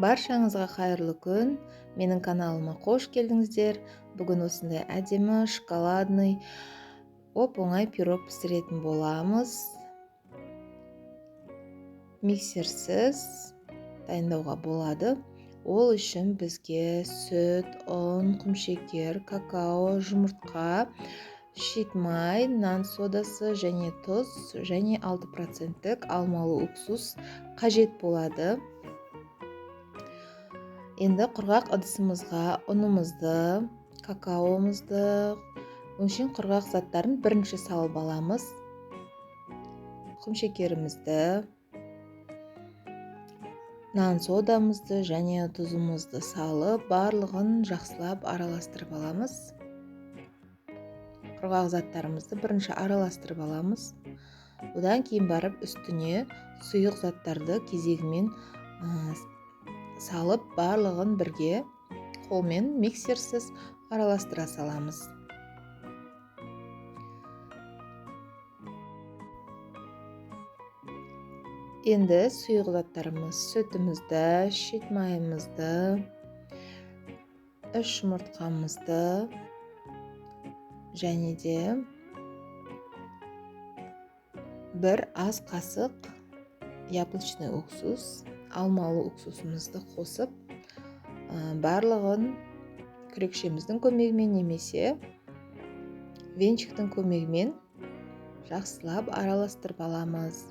Баршаңызға қайырлы күн. Менің каналыма қош келдіңіздер. Бүгін осындай әдемі шоколадный оп-оңай пирог пісіретін боламыз. Миксерсіз дайындауға болады. Ол үшін бізге сүт, ұн, құмшекер, какао, жұмыртқа, шит май, нан содасы және тұз және 6% алмалы уксус қажет болады. Енді құрғақ ыдысымызға ұнымызды, какаомызды, өңшең құрғақ заттарын бірінші салып аламыз. Құмшекерімізді, нан содамызды және тұзымызды салып, барлығын жақсылап араластырып аламыз. Құрғақ заттарымызды бірінші араластырып аламыз. Одан кейін барып үстіне сұйық заттарды кезегімен салып, барлығын бірге қолмен миксерсіз араластыра саламыз. Енді сұйық заттарымыз сүтімізді, шит майымызды, 3 жұмыртқамызды және де 1 ас қасық яблочный уксус, алмалы уксусымызды қосып, барлығын күрекшеміздің көмегімен немесе венчиктің көмегімен жақсылап араластырып аламыз.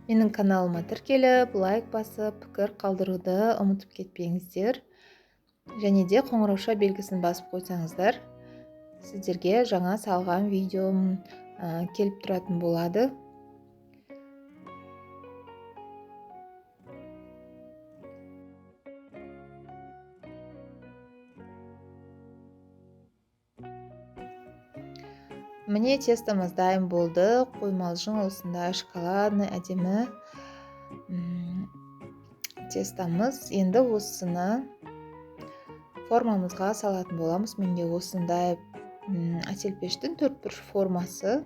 Менің каналыма тіркеліп, лайк басып, пікір қалдыруды ұмытып кетпеңіздер. Және де қоңырауша белгісін басып қойсаңыздар, сіздерге жаңа салған видеом келіп тұратын болады. Міне тестомыз дайын болды. Қоймалжың осындай шоколадный әдемі тестомыз. Енді осыны формамызға салатын боламыз. Менде осындай ательпештің 4 бұрыш формасы.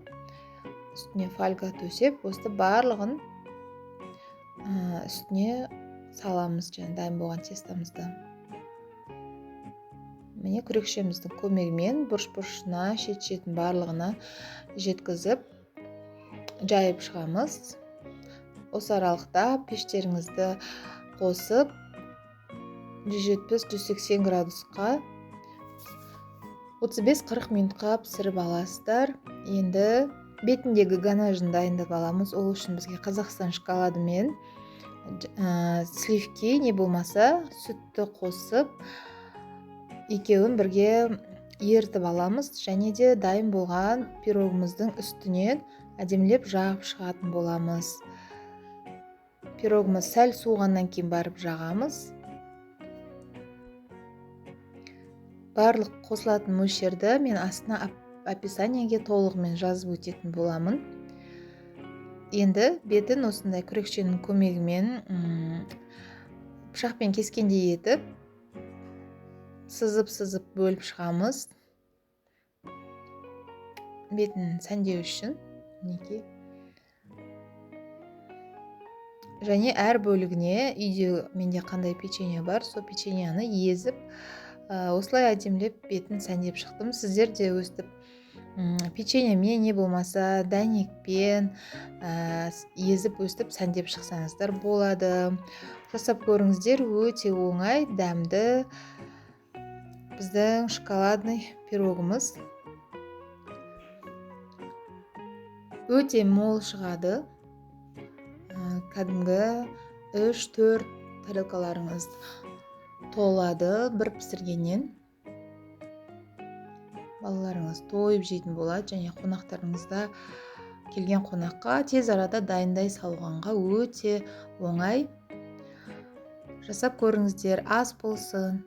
Үстіне фольга төсеп, осы барлығын үстіне саламыз, дайын болған тестомызды. Міне күрекшеміздің көмегімен бұрыш-бұрышына, шет-шетін барлығына жеткізіп, жайып шығамыз. Осы аралықта пештеріңізді қосып, 170-180 градусқа 35-40 минутқа пісіріп аласыздар. Енді бетіндегі ганажын дайындап аламыз. Ол үшін бізге Қазақстан шоколады мен сливки, не болмаса сүтті қосып, екеуін бірге ертіп аламыз. Және де дайын болған пирогымыздың үстінен әдемілеп жағып шығатын боламыз. Пирогымыз сәл суығаннан кейін барып жағамыз. Барлық қосылатын мөлшерді мен астына описаниеге толығымен жазып өтетін боламын. Енді бетін осындай күрекшенің көмегімен пышақпен кескендей етіп, сызып бөліп шығамыз. Бетін сәндеу үшін. Және әр бөлігіне үйде менде қандай печенье бар, сол печеньені езіп, осылай әдемілеп бетін сәндеп шықтым. Сіздер де өстіп печеньемен, не болмаса дәнекпен езіп өстіп сәндеп шықсаңыздар болады. Жасап көріңіздер, өте оңай, дәмді біздің шоколадный пирогымыз. Өте мол шығады. Кәдімгі 3-4 тарелкаларыңыз толады бір пісіргеннен. Балаларыңыз тойып жейтін болады, және қонақтарыңызда келген қонаққа тез арада дайындай салғанға өте оңай. Жасап көріңіздер, ас болсын,